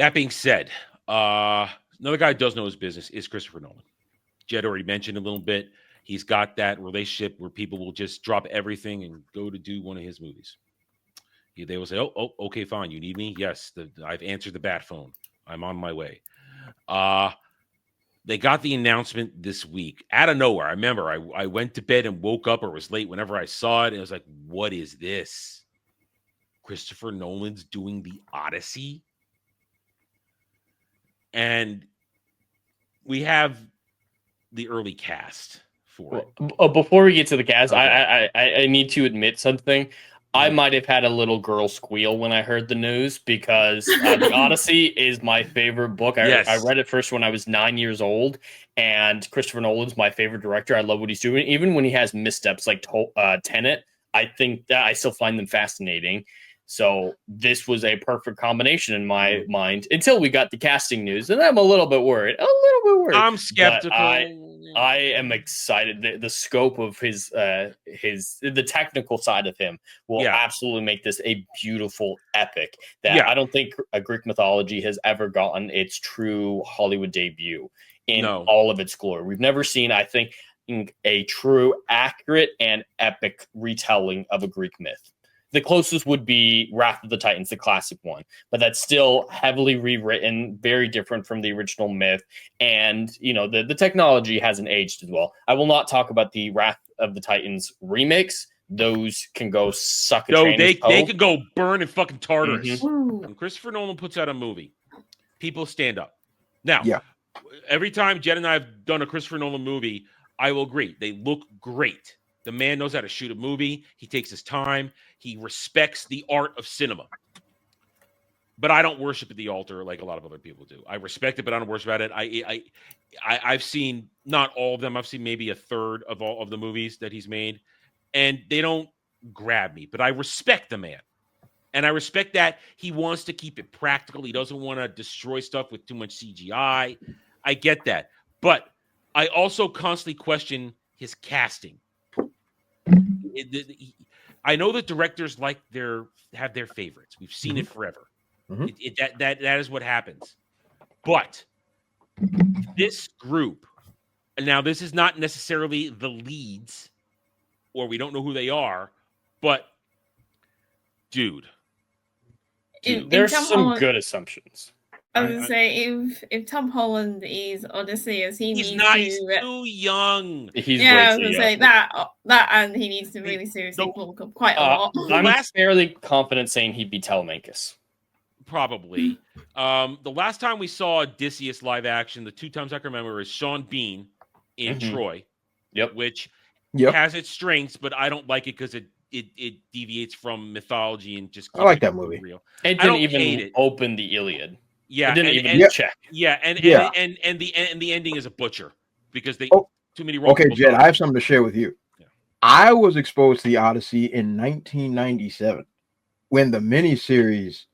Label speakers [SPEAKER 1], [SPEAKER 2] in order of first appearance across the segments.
[SPEAKER 1] That being said, another guy who does know his business is Christopher Nolan. Jed already mentioned a little bit. He's got that relationship where people will just drop everything and go to do one of his movies. They will say, "Oh, okay, fine. You need me? Yes. I've answered the bat phone. I'm on my way." They got the announcement this week out of nowhere. I remember I went to bed and woke up or was late whenever I saw it. And I was like, what is this? Christopher Nolan's doing the Odyssey? And we have the early cast for it.
[SPEAKER 2] Before we get to the cast, okay. I need to admit something. I might have had a little girl squeal when I heard the news because The Odyssey is my favorite book. I read it first when I was 9 years old, and Christopher Nolan's my favorite director. I love what he's doing. Even when he has missteps like Tenet, I think that I still find them fascinating. So this was a perfect combination in my mind until we got the casting news, and I'm a little bit worried.
[SPEAKER 1] I'm skeptical.
[SPEAKER 2] I am excited. The scope of the technical side of him will absolutely make this a beautiful epic that I don't think a Greek mythology has ever gotten its true Hollywood debut in all of its glory. We've never seen, I think, a true, accurate, and epic retelling of a Greek myth. The closest would be Wrath of the Titans, the classic one, but that's still heavily rewritten, very different from the original myth. And, the technology hasn't aged as well. I will not talk about the Wrath of the Titans remakes. Those can go suck a train.
[SPEAKER 1] They could go burn in fucking Tartarus. When Christopher Nolan puts out a movie, people stand up. Now, every time Jed and I have done a Christopher Nolan movie, I will agree. They look great. The man knows how to shoot a movie. He takes his time. He respects the art of cinema. But I don't worship at the altar like a lot of other people do. I respect it, but I don't worship at it. I've seen not all of them. I've seen maybe a third of all of the movies that he's made, and they don't grab me. But I respect the man, and I respect that he wants to keep it practical. He doesn't want to destroy stuff with too much CGI. I get that, but I also constantly question his casting. I know that directors have their favorites. We've seen it forever. That is what happens. But this group, now this is not necessarily the leads, or we don't know who they are, but dude,
[SPEAKER 2] there's some good assumptions.
[SPEAKER 3] I was going to say, if Tom Holland is Odysseus, he's
[SPEAKER 1] too young.
[SPEAKER 3] I was going to say that, and he needs to really seriously bulk up quite a lot.
[SPEAKER 2] I'm fairly confident saying he'd be Telemachus.
[SPEAKER 1] Probably. The last time we saw Odysseus live action, the two times I can remember, is Sean Bean in Troy. Which has its strengths, but I don't like it because it deviates from mythology and just.
[SPEAKER 4] I like that movie.
[SPEAKER 2] Real. It didn't even open the Iliad.
[SPEAKER 1] Yeah,
[SPEAKER 2] it didn't even check.
[SPEAKER 1] Yeah, and the ending is a butcher because they too many.
[SPEAKER 4] Okay, Jed, I have something to share with you. Yeah. I was exposed to the Odyssey in 1997 when the miniseries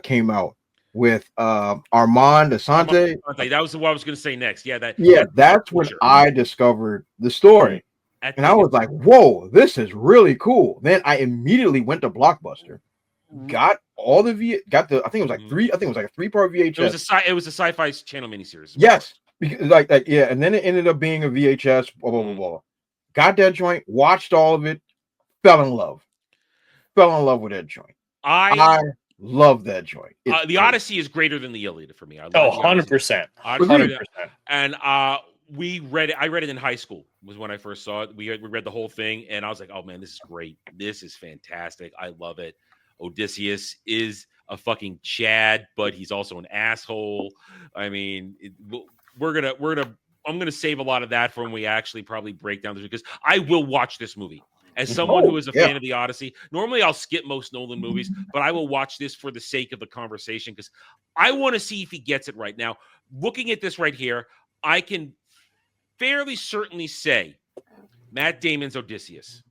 [SPEAKER 4] came out with Armand Assante.
[SPEAKER 1] That was what I was going to say next. Yeah,
[SPEAKER 4] that's when I discovered the story, and I was like, "Whoa, this is really cool." Then I immediately went to Blockbuster. Got all the I think it was like three. I think it was like a 3-part VHS.
[SPEAKER 1] It was a Sci-Fi Channel miniseries.
[SPEAKER 4] Yes, because like and then it ended up being a VHS. Blah blah blah blah. Got that joint. Watched all of it. Fell in love with that joint. I love that joint.
[SPEAKER 1] The Odyssey is greater than the Iliad for me.
[SPEAKER 2] 100%.
[SPEAKER 1] And we read it. I read it in high school. Was when I first saw it. We read the whole thing, and I was like, "Oh man, this is great. This is fantastic. I love it." Odysseus is a fucking Chad, but he's also an asshole. I mean, I'm gonna save a lot of that for when we actually probably break down this, because I will watch this movie. As someone who is a fan of the Odyssey, normally I'll skip most Nolan movies, but I will watch this for the sake of the conversation because I want to see if he gets it right. Now, looking at this right here, I can fairly certainly say Matt Damon's Odysseus.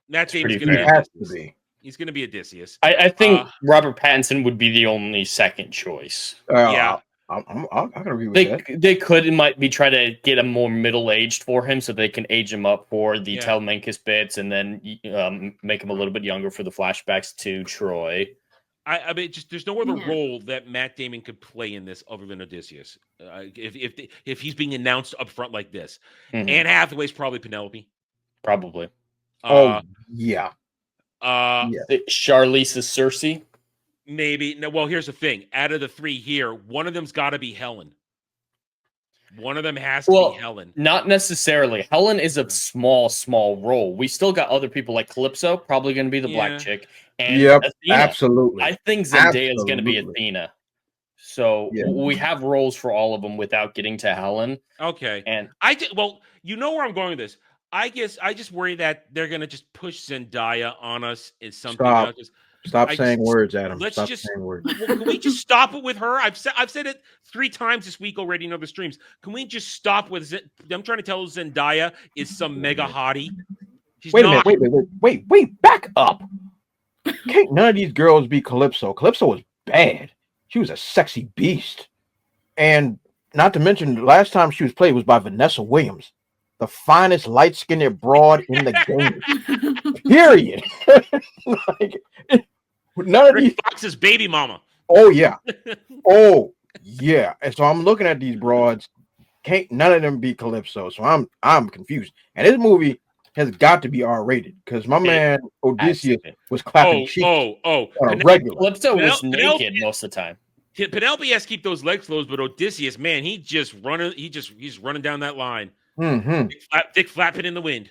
[SPEAKER 1] Matt Damon's going to be. He's going to be Odysseus.
[SPEAKER 2] I think Robert Pattinson would be the only second choice.
[SPEAKER 4] I'm gonna agree with that.
[SPEAKER 2] They might be trying to get him more middle-aged for him, so they can age him up for the Telemachus bits, and then make him a little bit younger for the flashbacks to Troy.
[SPEAKER 1] I mean, just there's no other role that Matt Damon could play in this other than Odysseus. If he's being announced up front like this, Anne Hathaway's probably Penelope.
[SPEAKER 2] Probably.
[SPEAKER 4] Yeah.
[SPEAKER 2] Charlize is Cersei.
[SPEAKER 1] Maybe. No. Well, here's the thing. Out of the three here, one of them's got to be Helen. One of them has to be Helen.
[SPEAKER 2] Not necessarily. Helen is a small role. We still got other people like Calypso, probably going to be the black chick. And
[SPEAKER 4] yep,
[SPEAKER 2] Athena.
[SPEAKER 4] absolutely.
[SPEAKER 2] I think Zendaya is going to be Athena. So we have roles for all of them without getting to Helen.
[SPEAKER 1] Okay.
[SPEAKER 2] And
[SPEAKER 1] well, you know where I'm going with this. I guess I just worry that they're going to just push Zendaya on us in something else.
[SPEAKER 4] Stop saying words, Adam. Stop saying words.
[SPEAKER 1] Well, can we just stop it with her? I've said it 3 times this week already in other streams. Can we just stop with it? I'm trying to tell Zendaya is some mega hottie.
[SPEAKER 4] Wait a minute. Wait. Back up. Can't none of these girls be Calypso. Calypso was bad. She was a sexy beast. And not to mention, the last time she was played was by Vanessa Williams, the finest light-skinned broad in the game. Period. None of these
[SPEAKER 1] Fox's baby mama.
[SPEAKER 4] Oh yeah. And so I'm looking at these broads. Can't none of them be Calypso. So I'm confused. And this movie has got to be R-rated because my man Odysseus was clapping cheeks on a regular.
[SPEAKER 2] Calypso was naked most of the time.
[SPEAKER 1] Penelope has to keep those legs closed, but Odysseus, man, he's running down that line. Dick flapping in the wind.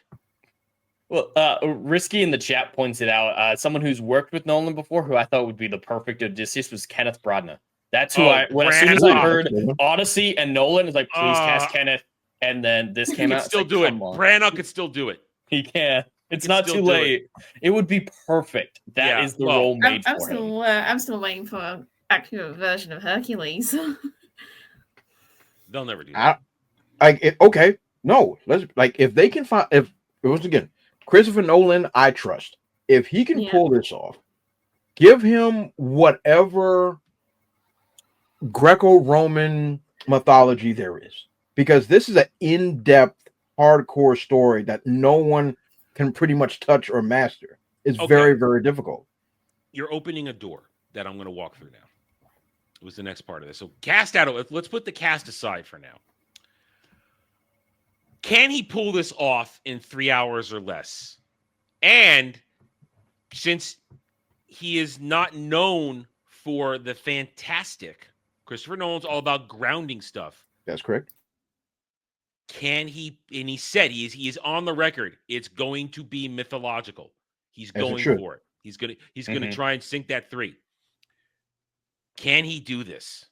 [SPEAKER 2] Well, Risky in the chat points it out. Someone who's worked with Nolan before, who I thought would be the perfect Odysseus, was Kenneth Branagh. That's who as soon as I heard Odyssey and Nolan, is like, please cast Kenneth. And then this came out.
[SPEAKER 1] Still do it. Branagh could still do it.
[SPEAKER 2] He can. It's not too late. It would be perfect. That is the role made for him.
[SPEAKER 3] I'm still waiting for an accurate version of Hercules.
[SPEAKER 1] They'll never do that.
[SPEAKER 4] Okay. No. If they can find once again, Christopher Nolan, I trust. If he can pull this off, give him whatever Greco-Roman mythology there is. Because this is an in-depth, hardcore story that no one can pretty much touch or master. It's very, very difficult.
[SPEAKER 1] You're opening a door that I'm going to walk through now. It was the next part of this. So let's put the cast aside for now. Can he pull this off in 3 hours or less? And since he is not known for the fantastic, Christopher Nolan's all about grounding stuff.
[SPEAKER 4] That's correct.
[SPEAKER 1] Can he? And he said he is on the record. It's going to be mythological. He's going for it. He's gonna try and sink that 3. Can he do this?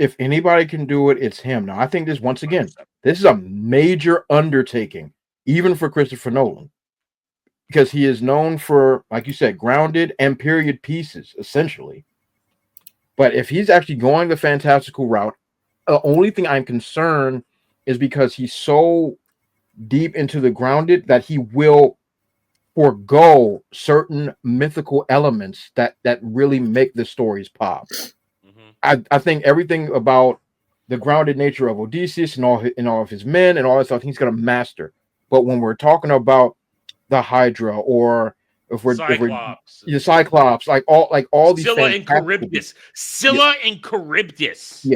[SPEAKER 4] If anybody can do it, it's him. Now, I think this is a major undertaking, even for Christopher Nolan, because he is known for, like you said, grounded and period pieces, essentially. But if he's actually going the fantastical route, the only thing I'm concerned is because he's so deep into the grounded that he will forego certain mythical elements that really make the stories pop. I think everything about the grounded nature of Odysseus and all of his men and all that stuff, he's going to master. But when we're talking about the Hydra, or if we're the Cyclops, like all these
[SPEAKER 1] Scylla and Charybdis, and Charybdis,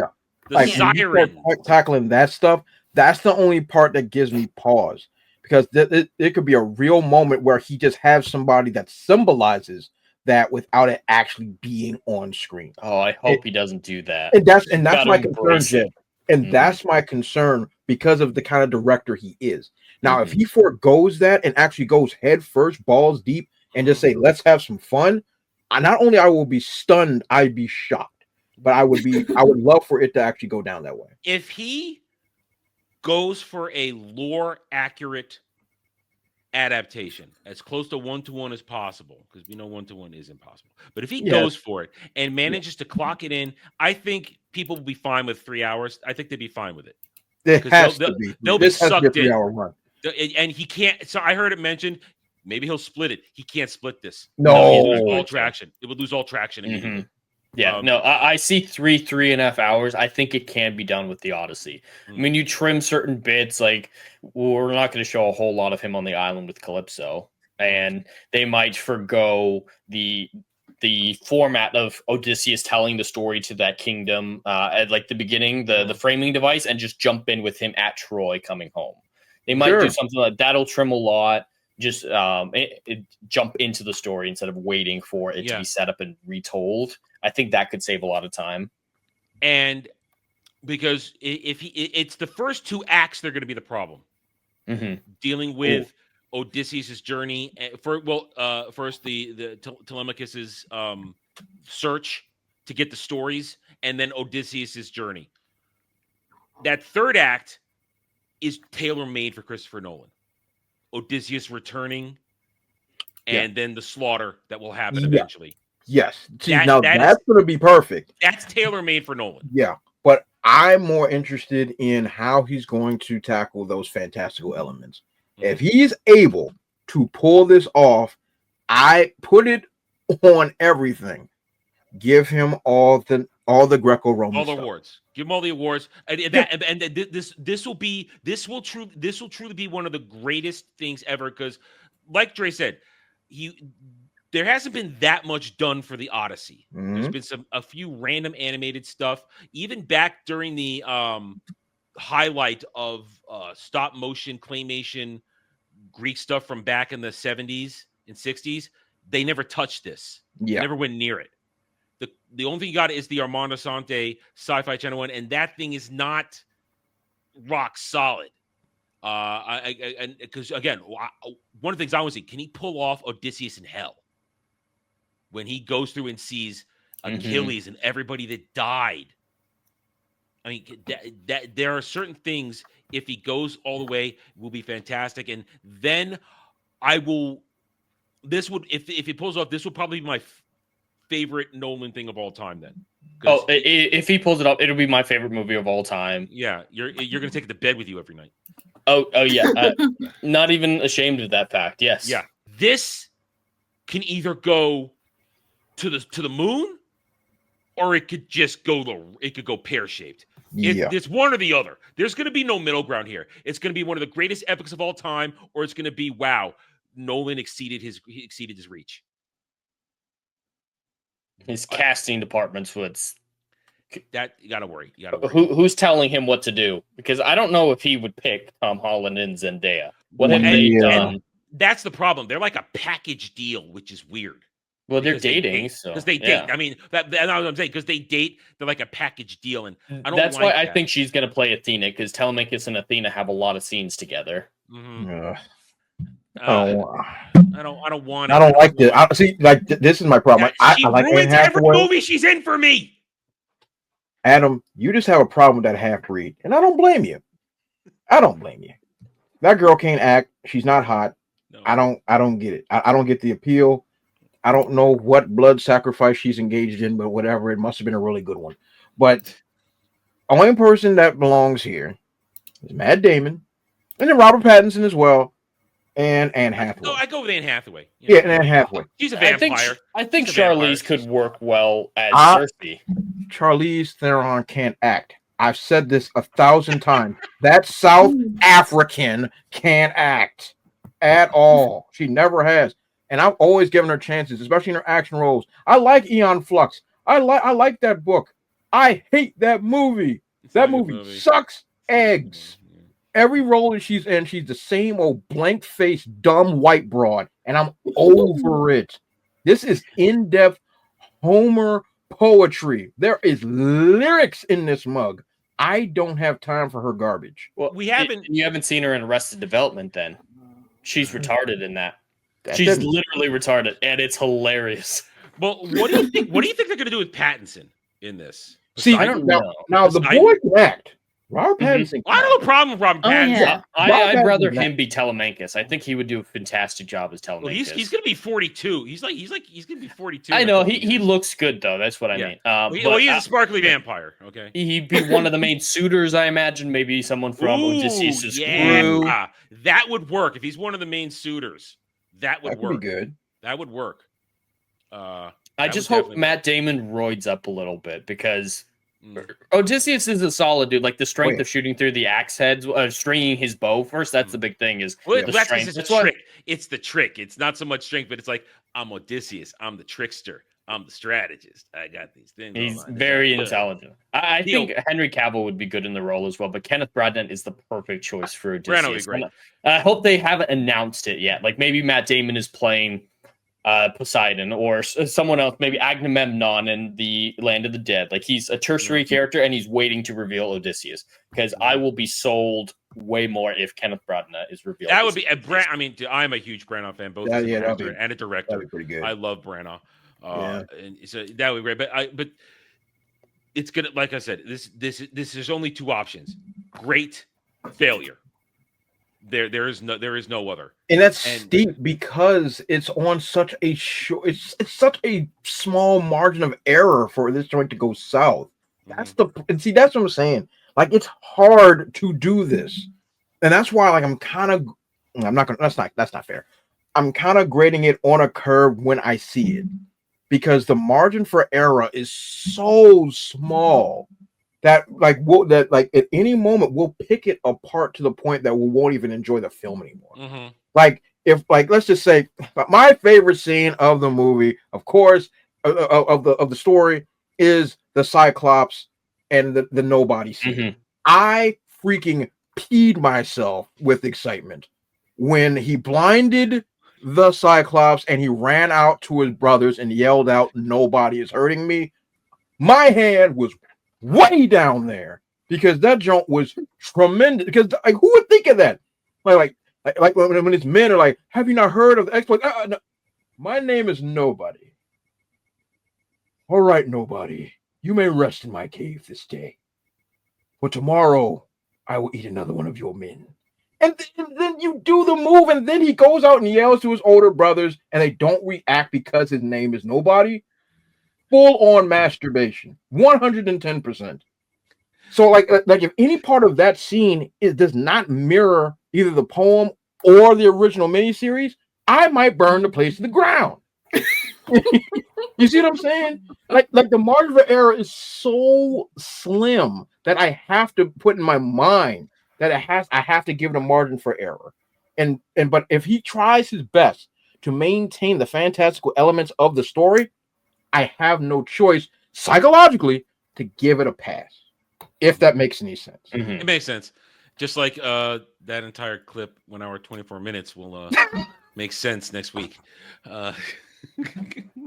[SPEAKER 1] the siren,
[SPEAKER 4] tackling that stuff. That's the only part that gives me pause, because it could be a real moment where he just has somebody that symbolizes that without it actually being on screen.
[SPEAKER 2] Oh, I hope he doesn't do that.
[SPEAKER 4] And that's my concern, Jim. And that's my concern because of the kind of director he is. Now, if he forgoes that and actually goes head first, balls deep, and just say, let's have some fun, not only I will be stunned, I'd be shocked. But I would love for it to actually go down that way.
[SPEAKER 1] If he goes for a lore accurate adaptation, as close to 1-to-1 as possible, because we know 1-to-1 is impossible. But if he goes for it and manages to clock it in, I think people will be fine with 3 hours. I think they'd be fine with it.
[SPEAKER 4] It has to be.
[SPEAKER 1] They'll be sucked in.
[SPEAKER 4] 3-hour run.
[SPEAKER 1] And he can't. So I heard it mentioned. Maybe he'll split it. He can't split this.
[SPEAKER 4] No,
[SPEAKER 1] it would lose all traction. It would lose all traction immediately.
[SPEAKER 2] Yeah, I see 3.5 hours. I think it can be done with the Odyssey. I mean, you trim certain bits, like we're not going to show a whole lot of him on the island with Calypso, and they might forgo the the format of Odysseus telling the story to that kingdom at like the beginning, the framing device, and just jump in with him at Troy coming home. They might do something like that'll trim a lot. Just jump into the story instead of waiting for it to be set up and retold. I think that could save a lot of time.
[SPEAKER 1] And because it's the first 2 acts, they're going to be the problem. Dealing with Odysseus' journey first the Telemachus's search to get the stories, and then Odysseus' journey. That 3rd act is tailor-made for Christopher Nolan. Odysseus returning, and then the slaughter that will happen eventually.
[SPEAKER 4] Yes. See, now that's going to be perfect.
[SPEAKER 1] That's tailor-made for Nolan.
[SPEAKER 4] Yeah, but I'm more interested in how he's going to tackle those fantastical elements. If he's able to pull this off, I put it on everything. Give him all the Greco-Roman stuff.
[SPEAKER 1] Awards. Give him all the awards. This will truly be one of the greatest things ever, because like Dre said, there hasn't been that much done for the Odyssey. There's been a few random animated stuff, even back during the highlight of stop motion claymation Greek stuff from back in the 70s and 60s. They never touched this. Never went near it. The only thing you got is the Armando Sante Sci-Fi Channel 1, and that thing is not rock solid. Because again, one of the things I want to see, can he pull off Odysseus in Hell when he goes through and sees Achilles and everybody that died? I mean, that there are certain things, if he goes all the way, will be fantastic. And then if he pulls off, this would probably be my favorite Nolan thing of all time then.
[SPEAKER 2] If he pulls it off, it'll be my favorite movie of all time.
[SPEAKER 1] Yeah, you're gonna take it to bed with you every night.
[SPEAKER 2] Oh yeah. Not even ashamed of that fact. Yes.
[SPEAKER 1] Yeah. This can either go to the moon, or it could just go pear-shaped. It's one or the other. There's gonna be no middle ground here. It's gonna be one of the greatest epics of all time, or it's gonna be, wow, Nolan exceeded his reach.
[SPEAKER 2] His casting department's what's
[SPEAKER 1] that you gotta worry.
[SPEAKER 2] Who's telling him what to do? Because I don't know if he would pick Tom Holland and Zendaya. What have they done?
[SPEAKER 1] That's the problem. They're like a package deal, which is weird.
[SPEAKER 2] Well, they're dating,
[SPEAKER 1] because they date. I mean, that's what I'm saying. Because they date, they're like a package deal, and I don't.
[SPEAKER 2] That's why I think she's gonna play Athena, because Telemachus and Athena have a lot of scenes together.
[SPEAKER 1] I don't want.
[SPEAKER 4] I don't like this. See, like this is my problem.
[SPEAKER 1] She
[SPEAKER 4] I like
[SPEAKER 1] ruins every movie she's in for me.
[SPEAKER 4] Adam, you just have a problem with that half breed, and I don't blame you. That girl can't act. She's not hot. No. I don't get it. I don't get the appeal. I don't know what blood sacrifice she's engaged in, but whatever. It must have been a really good one. But only person that belongs here is Matt Damon, and then Robert Pattinson as well. And Anne Hathaway.
[SPEAKER 1] I go with Anne Hathaway.
[SPEAKER 4] Yeah, and Anne Hathaway.
[SPEAKER 1] She's a vampire.
[SPEAKER 2] I think Charlize could work well as Cersei.
[SPEAKER 4] Charlize Theron can't act. I've said this 1,000 times. That South African can't act at all. She never has. And I've always given her chances, especially in her action roles. I like Aeon Flux. I like that book. I hate that movie. That movie sucks eggs. Every role that she's in, she's the same old blank-faced, dumb white broad, and I'm over it. This is in-depth Homer poetry. There is lyrics in this mug. I don't have time for her garbage.
[SPEAKER 2] Well, you haven't seen her in Arrested Development, then. She's retarded in that. She's literally retarded, and it's hilarious.
[SPEAKER 1] Well, what do you think? What do you think they're going to do with Pattinson in this?
[SPEAKER 4] See, I don't know. Now the boy can act. Robert Pattinson.
[SPEAKER 1] I don't have a problem with Robert Pattinson.
[SPEAKER 3] Yeah.
[SPEAKER 2] I'd rather him be Telemachus. I think he would do a fantastic job as Telemachus.
[SPEAKER 1] Well, he's going to be 42. He's going to be 42.
[SPEAKER 2] I know he looks good though. That's what I mean.
[SPEAKER 1] He's a sparkly vampire. Okay.
[SPEAKER 2] He'd be one of the main suitors, I imagine. Maybe someone from Odysseus' crew.
[SPEAKER 1] That would work if he's one of the main suitors. That would work.
[SPEAKER 4] Be good.
[SPEAKER 1] That would work.
[SPEAKER 2] I just hope Matt Damon roids up a little bit, because Odysseus is a solid dude. Like the strength of shooting through the axe heads, stringing his bow first. That's the big thing. The strength.
[SPEAKER 1] It's the trick. It's the trick. It's not so much strength, but it's like, I'm Odysseus. I'm the trickster. I'm the strategist. I got these things.
[SPEAKER 2] He's very intelligent. I think Henry Cavill would be good in the role as well, but Kenneth Branagh is the perfect choice for Odysseus. I hope they haven't announced it yet. Like maybe Matt Damon is playing Poseidon or someone else, maybe Agamemnon in the Land of the Dead. Like he's a tertiary character and he's waiting to reveal Odysseus, because I will be sold way more if Kenneth Branagh is revealed.
[SPEAKER 1] That would be I mean, I'm a huge Branagh fan, both as an actor and a director.
[SPEAKER 4] That'd be pretty good.
[SPEAKER 1] I love Branagh. And so that would be great. But it's gonna, like I said, this there's only two options: great, failure. There is no other.
[SPEAKER 4] And that's steep because it's on such a it's such a small margin of error for this joint to go south. That's that's what I'm saying. Like, it's hard to do this. And that's why, like, that's not fair. I'm kind of grading it on a curve when I see it, because the margin for error is so small that at any moment we'll pick it apart to the point that we won't even enjoy the film anymore. Like, if, like, let's just say my favorite scene of the movie, of course, of the story, is the Cyclops and the nobody scene. I freaking peed myself with excitement when he blinded the Cyclops and he ran out to his brothers and yelled out, "Nobody is hurting me." My hand was way down there because that joke was tremendous. Because, like, who would think of that? Like when his men are like, "Have you not heard of the exploit?" No. My name is Nobody. All right, Nobody. You may rest in my cave this day, but tomorrow I will eat another one of your men. And then you do the move, and then he goes out and yells to his older brothers, and they don't react because his name is Nobody. Full on masturbation, 110%. So, like if any part of that scene does not mirror either the poem or the original miniseries, I might burn the place to the ground. You see what I'm saying? Like the margin for error is so slim that I have to put in my mind that I have to give it a margin for error. But if he tries his best to maintain the fantastical elements of the story, I have no choice psychologically to give it a pass. If that makes any sense.
[SPEAKER 1] It makes sense. Just like that entire clip, 1 hour 24 minutes, will make sense next week.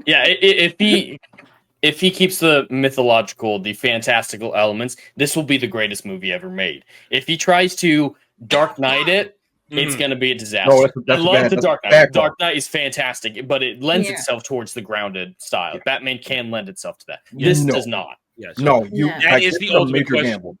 [SPEAKER 2] Yeah, if he keeps the mythological, the fantastical elements, this will be the greatest movie ever made. If he tries to Dark Knight it, it's going to be a disaster. No, I love the Dark Knight. Dark Knight is fantastic, but it lends itself towards the grounded style. Batman can lend itself to that. This does not.
[SPEAKER 1] Yeah, so that is the ultimate question. Gamble.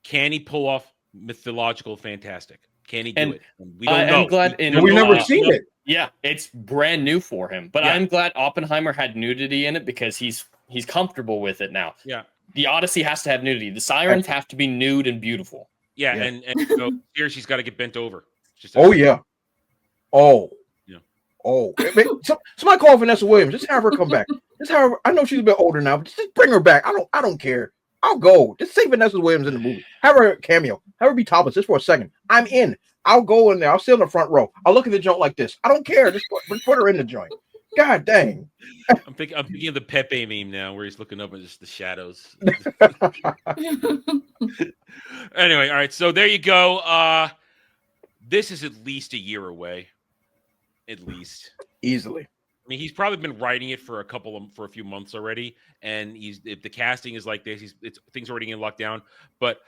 [SPEAKER 1] Can he pull off mythological fantastic? Can he do it? We don't know.
[SPEAKER 2] I'm glad
[SPEAKER 4] we've never seen it.
[SPEAKER 2] Yeah, it's brand new for him. But I'm glad Oppenheimer had nudity in it because he's comfortable with it now.
[SPEAKER 1] Yeah.
[SPEAKER 2] The Odyssey has to have nudity. The sirens have to be nude and beautiful.
[SPEAKER 1] Yeah. And so here she's got to get bent over.
[SPEAKER 4] Yeah. Somebody call Vanessa Williams. Just have her come back. Just have her. I know she's a bit older now, but just bring her back. I don't care. I'll go. Just say Vanessa Williams in the movie. Have her cameo. Have her be topless just for a second. I'm in. I'll go in there. I'll sit in the front row. I'll look at the joint like this. I don't care. Just put her in the joint. God dang.
[SPEAKER 1] I'm thinking of the Pepe meme now, where he's looking up at just the shadows. Anyway, all right. So there you go. This is at least a year away. At least.
[SPEAKER 4] Easily.
[SPEAKER 1] I mean, he's probably been writing it for a few months already, and if the casting is like this, things already in lockdown. But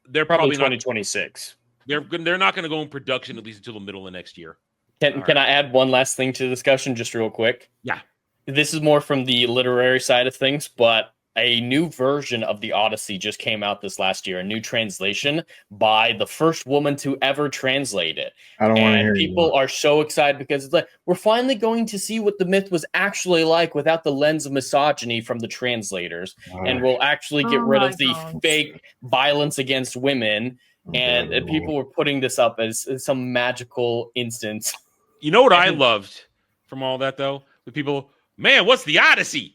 [SPEAKER 1] they're probably
[SPEAKER 2] 2026.
[SPEAKER 1] They're not going to go in production at least until the middle of next year.
[SPEAKER 2] Can I add one last thing to the discussion, just real quick?
[SPEAKER 1] Yeah.
[SPEAKER 2] This is more from the literary side of things, but a new version of the Odyssey just came out this last year, a new translation by the first woman to ever translate it.
[SPEAKER 4] I don't want to hear
[SPEAKER 2] people are so excited because it's like, we're finally going to see what the myth was actually like without the lens of misogyny from the translators. And we'll actually get rid of the fake violence against women. And people were putting this up as some magical instance.
[SPEAKER 1] You know what I loved from all that, though? The people, man, what's the Odyssey?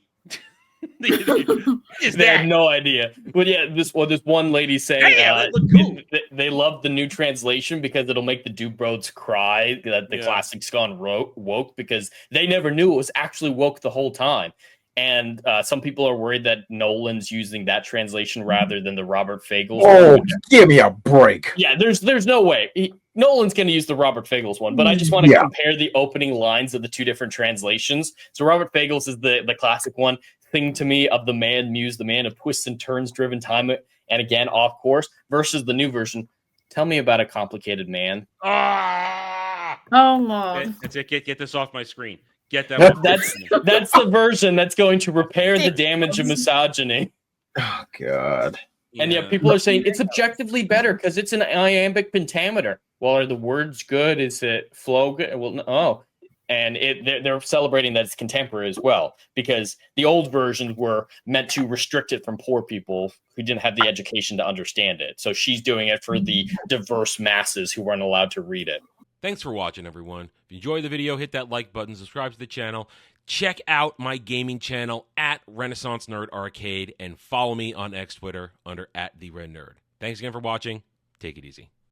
[SPEAKER 2] They had no idea. But yeah, this one lady saying they love the new translation because it'll make the Dubroads cry that the classic's gone woke, because they never knew it was actually woke the whole time. And some people are worried that Nolan's using that translation rather than the Robert Fagles
[SPEAKER 4] one.
[SPEAKER 2] one.
[SPEAKER 4] Give me a break.
[SPEAKER 2] Yeah, there's no way. Nolan's going to use the Robert Fagles one, but I just want to compare the opening lines of the two different translations. So Robert Fagles is the classic one. Sing to me of the man muse, the man of twists and turns, driven time and again off course, versus the new version. Tell me about a complicated man.
[SPEAKER 3] Oh Lord!
[SPEAKER 1] That's it. Get this off my screen. Get that.
[SPEAKER 2] That's the version that's going to repair the damage of misogyny.
[SPEAKER 4] Oh God.
[SPEAKER 2] And yeah, people are saying it's objectively better because it's an iambic pentameter. Well, are the words good? Is it flow good? Well, no. And they're celebrating that it's contemporary as well, because the old versions were meant to restrict it from poor people who didn't have the education to understand it. So she's doing it for the diverse masses who weren't allowed to read it.
[SPEAKER 1] Thanks for watching, everyone. If you enjoyed the video, hit that like button, subscribe to the channel, check out my gaming channel at Renaissance Nerd Arcade, and follow me on X Twitter under @TheRedNerd. Thanks again for watching. Take it easy.